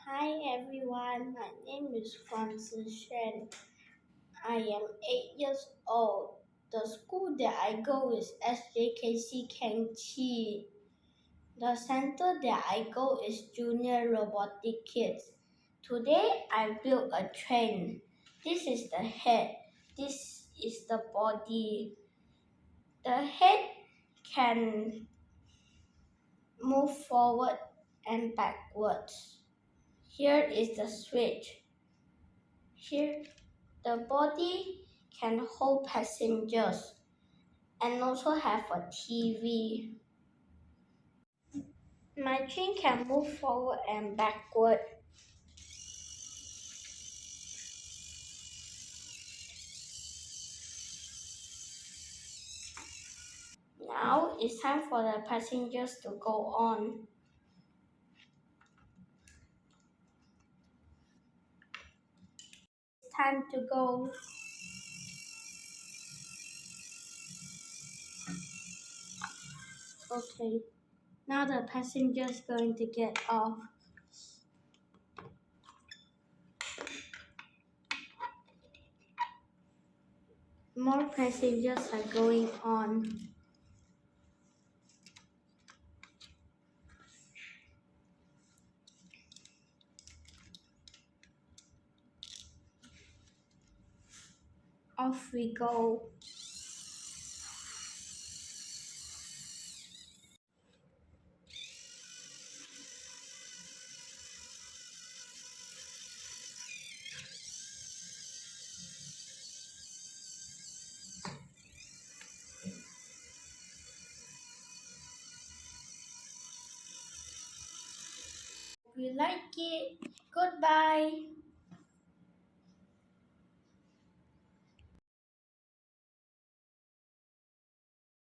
Hi everyone, my name is Kuan Zhi Xuan. I am 8 years old. The school that I go is SJKC Kheng Chee. The center that I go is Junior Robotic Kids. Today I built a train. This is the head. This is the body. The head can move forward and backwards. Here is the switch. Here, the body can hold passengers and also have a TV. My train can move forward and backward. Now it's time for the passengers to go on. It's time to go. Okay, now the passenger's going to get off. More passengers are going on. Off we go. If you like it, goodbye.